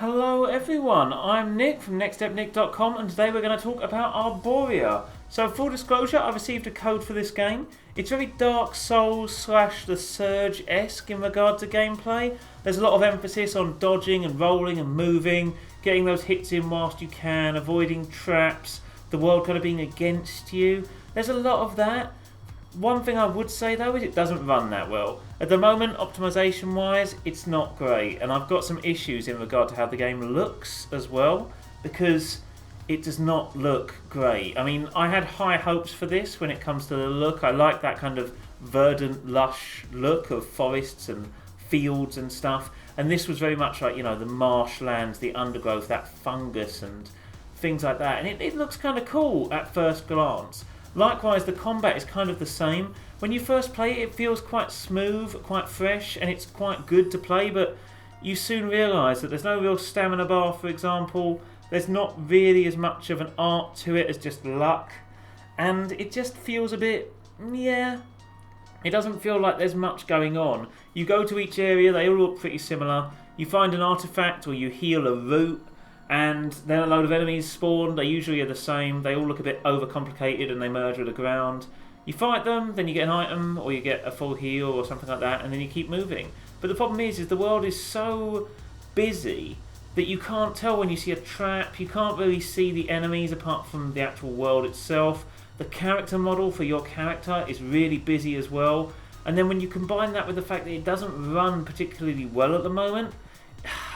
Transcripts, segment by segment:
Hello everyone, I'm Nick from nextstepnick.com and today we're going to talk about Arboria. So full disclosure, I received a code for this game. It's very Dark Souls / The Surge-esque in regard to gameplay. There's a lot of emphasis on dodging and rolling and moving, getting those hits in whilst you can, avoiding traps, the world kind of being against you. There's a lot of that. One thing I would say though is it doesn't run that well. At the moment, optimization wise, it's not great, and I've got some issues in regard to how the game looks as well, because it does not look great. I mean, I had high hopes for this when it comes to the look. I like that kind of verdant, lush look of forests and fields and stuff, and this was very much like, you know, the marshlands, the undergrowth, that fungus and things like that, and it looks kind of cool at first glance. Likewise, the combat is kind of the same. When you first play it, it feels quite smooth, quite fresh, and it's quite good to play, but you soon realise that there's no real stamina bar, for example. There's not really as much of an art to it as just luck, and it just feels a bit, yeah, it doesn't feel like there's much going on. You go to each area, they all look pretty similar. You find an artifact or you heal a root, and then a load of enemies spawn. They usually are the same. They all look a bit overcomplicated and they merge with the ground. You fight them, then you get an item or you get a full heal or something like that, and then you keep moving. But the problem is the world is so busy that you can't tell when you see a trap. You can't really see the enemies apart from the actual world itself. The character model for your character is really busy as well. And then when you combine that with the fact that it doesn't run particularly well at the moment,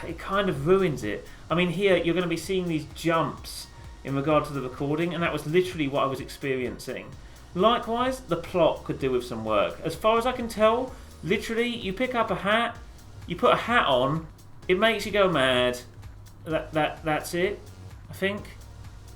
it kind of ruins it. I mean, here you're going to be seeing these jumps in regard to the recording, and that was literally what I was experiencing. Likewise, the plot could do with some work. As far as I can tell, literally, you pick up a hat, you put a hat on, it makes you go mad. That's it, I think.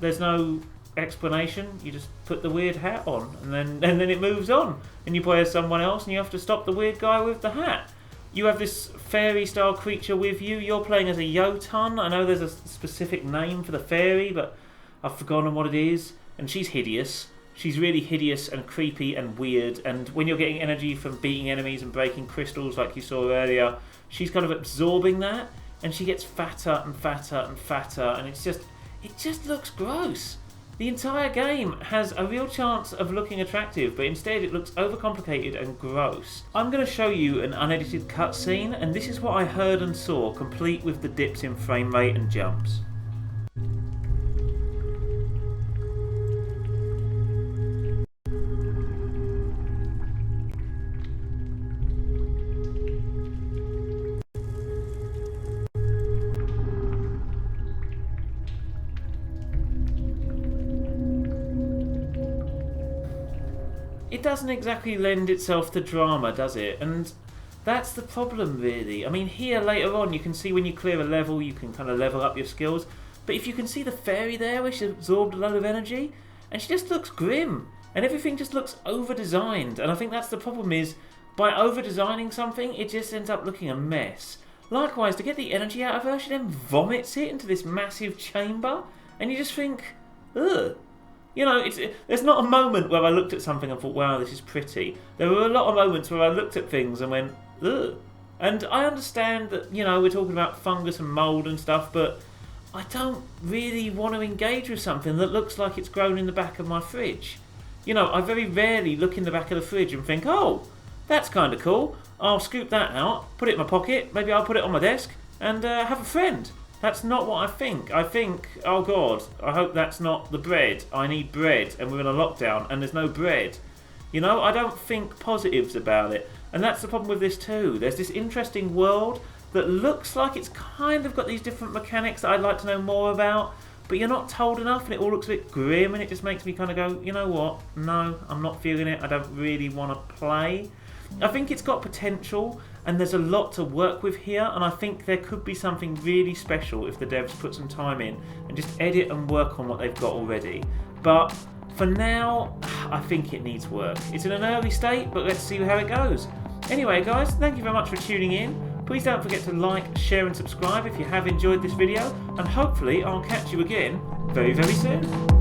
There's no explanation. You just put the weird hat on, and then it moves on, and you play as someone else, and you have to stop the weird guy with the hat. You have this fairy-style creature with you. You're playing as a Jotun. I know there's a specific name for the fairy, but I've forgotten what it is. And she's hideous. She's really hideous and creepy and weird. And when you're getting energy from beating enemies and breaking crystals like you saw earlier, she's kind of absorbing that. And she gets fatter and fatter and fatter. And it just looks gross. The entire game has a real chance of looking attractive, but instead it looks overcomplicated and gross. I'm going to show you an unedited cutscene, and this is what I heard and saw, complete with the dips in frame rate and jumps. It doesn't exactly lend itself to drama, does it? And that's the problem, really. I mean, here later on you can see when you clear a level you can kind of level up your skills, but if you can see the fairy there where she absorbed a load of energy, and she just looks grim, and everything just looks over-designed, and I think that's the problem is, by over-designing something, it just ends up looking a mess. Likewise, to get the energy out of her, she then vomits it into this massive chamber, and you just think, ugh. You know, there's not a moment where I looked at something and thought, wow, this is pretty. There were a lot of moments where I looked at things and went, ugh. And I understand that, you know, we're talking about fungus and mould and stuff, but I don't really want to engage with something that looks like it's grown in the back of my fridge. You know, I very rarely look in the back of the fridge and think, oh, that's kind of cool. I'll scoop that out, put it in my pocket, maybe I'll put it on my desk, and have a friend. That's not what I think. I think, oh God, I hope that's not the bread. I need bread, and we're in a lockdown, and there's no bread. You know, I don't think positives about it. And that's the problem with this too. There's this interesting world that looks like it's kind of got these different mechanics that I'd like to know more about, but you're not told enough, and it all looks a bit grim, and it just makes me kind of go, you know what? No, I'm not feeling it. I don't really want to play. I think it's got potential, and there's a lot to work with here, and I think there could be something really special if the devs put some time in and just edit and work on what they've got already. But for now, I think it needs work. It's in an early state, but let's see how it goes. Anyway guys, thank you very much for tuning in. Please don't forget to like, share and subscribe if you have enjoyed this video, and hopefully I'll catch you again very, very soon.